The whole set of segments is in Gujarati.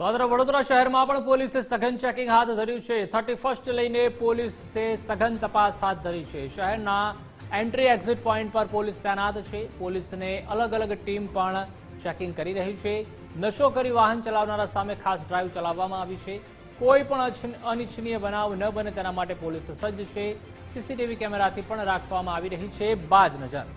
તો આ તરફ વડોદરા શહેરમાં પણ પોલીસે સઘન ચેકિંગ હાથ ધર્યું છે। 31st લઈને પોલીસે સઘન તપાસ હાથ ધરી છે। શહેરના એન્ટ્રી એક્ઝિટ પોઈન્ટ પર પોલીસ તૈનાત છે। પોલીસને અલગ અલગ ટીમ પણ ચેકિંગ કરી રહી છે। નશો કરી વાહન ચલાવનારા સામે ખાસ ડ્રાઈવ ચલાવવામાં આવી છે। કોઈ પણ અનિચ્છનીય બનાવ ન બને તેના માટે પોલીસ સજ્જ છે। સીસીટીવી કેમેરાથી પણ રાખવામાં આવી રહી છે બાજ નજર।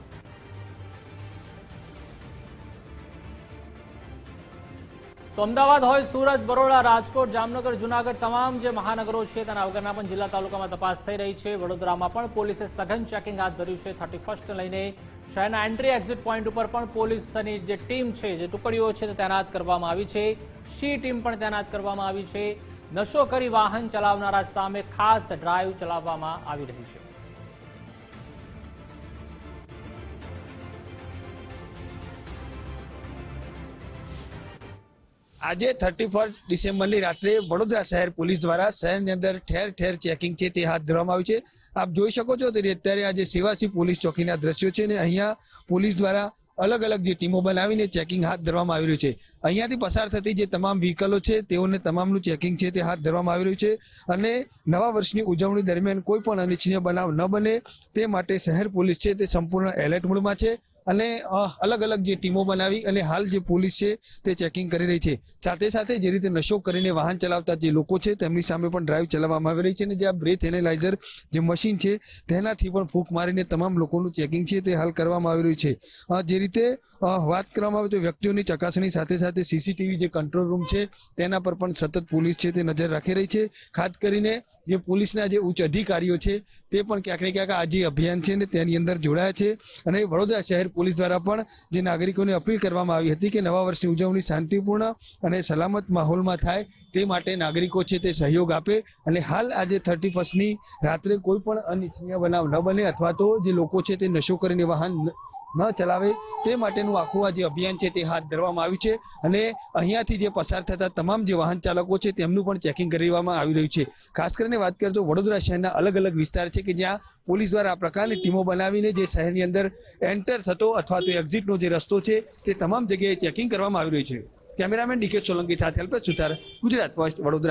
તો અમદાવાદ હોય, સુરત, બરોડા, રાજકોટ, જામનગર, જૂનાગઢ તમામ જે મહાનગરો છે તેના વગરના પણ જિલ્લા તાલુકામાં તપાસ થઈ રહી છે। વડોદરામાં પણ પોલીસે સઘન ચેકિંગ હાથ ધર્યું છે। 31st લઈને શહેરના એન્ટ્રી એક્ઝિટ પોઈન્ટ ઉપર પણ પોલીસની જે ટીમ છે, જે ટુકડીઓ છે તે તૈનાત કરવામાં આવી છે। સી ટીમ પણ તૈનાત કરવામાં આવી છે। નશો કરી વાહન ચલાવનારા સામે ખાસ ડ્રાઈવ ચલાવવામાં આવી રહી છે। આજે 31 ડિસેમ્બરની રાત્રે વડોદરા શહેર પોલીસ દ્વારા શહેરની અંદર ઠેર ઠેર ચેકિંગ છે તે હાથ ધરવામાં આવ્યું છે। આપ જોઈ શકો છો તે અત્યારે આજે સેવાસી પોલીસ ચોકીના દ્રશ્યો છે ને અહીંયા પોલીસ દ્વારા અલગ અલગ જે ટીમો બનાવીને ચેકિંગ હાથ ધરવામાં આવી રહ્યું છે। અહીંયાથી પસાર થતી જે તમામ વ્હીકલો છે તેઓને તમામનું ચેકિંગ છે તે હાથ ધરવામાં આવી રહ્યું છે અને નવા વર્ષની ઉજવણી દરમિયાન કોઈ પણ અનિચ્છનીય બનાવ ન બને તે માટે શહેર પોલીસ છે તે સંપૂર્ણ એલર્ટ મોડમાં છે અને અલગ અલગ જે ટીમો બનાવી અને હાલ જે પોલીસ છે તે ચેકિંગ કરી રહી છે। સાથે સાથે જે રીતે નશો કરીને વાહન ચલાવતા જે લોકો છે તેમની સામે પણ ડ્રાઈવ ચલાવવામાં આવી રહી છે અને જે આ બ્રેથ એનાલાઇઝર જે મશીન છે તેનાથી પણ ફૂંક મારીને તમામ લોકોનું ચેકિંગ છે તે હાલ કરવામાં આવી રહ્યું છે। જે રીતે વાત કરવામાં આવે તો વ્યક્તિઓની ચકાસણી સાથે સાથે સીસીટીવી જે કંટ્રોલ રૂમ છે તેના પર પણ સતત પોલીસ છે તે નજર રાખી રહી છે। ખાસ કરીને જે પોલીસના જે ઉચ્ચ અધિકારીઓ છે તે પણ ક્યાંક ને ક્યાંક આ જે અભિયાન છે ને તેની અંદર જોડાયા છે અને વડોદરા શહેર પોલીસ દ્વારા પણ જે નાગરિકોને અપીલ કરવામાં આવી હતી કે નવા વર્ષની ઉજવણી શાંતિપૂર્ણ અને સલામત માહોલમાં થાય તે માટે નાગરિકો છે તે સહયોગ આપે અને હાલ આજે 31મી રાત્રે કોઈ પણ અનિચ્છનીય બનાવ ન બને અથવા તો જે લોકો છે તે નશો કરીને વાહન ન ચલાવે તે માટેનું આખું આ જે અભિયાન છે તે હાથ ધરવામાં આવ્યું છે અને અહીંયાથી જે પસાર થતા તમામ જે વાહન ચાલકો છે તેમનું પણ ચેકિંગ કરવામાં આવી રહ્યું છે। ખાસ કરીને વાત કરીએ તો વડોદરા શહેરના અલગ અલગ વિસ્તાર છે કે જ્યાં પોલીસ દ્વારા આ પ્રકારની ટીમો બનાવીને જે શહેરની અંદર એન્ટર થતો અથવા તો એક્ઝિટનો જે રસ્તો છે તે તમામ જગ્યાએ ચેકિંગ કરવામાં આવી રહ્યું છે। કેમેરામેન ડીકે સોલંકી સાથે અલ્પેશ સુથાર, ગુજરાત ફર્સ્ટ, વડોદરા।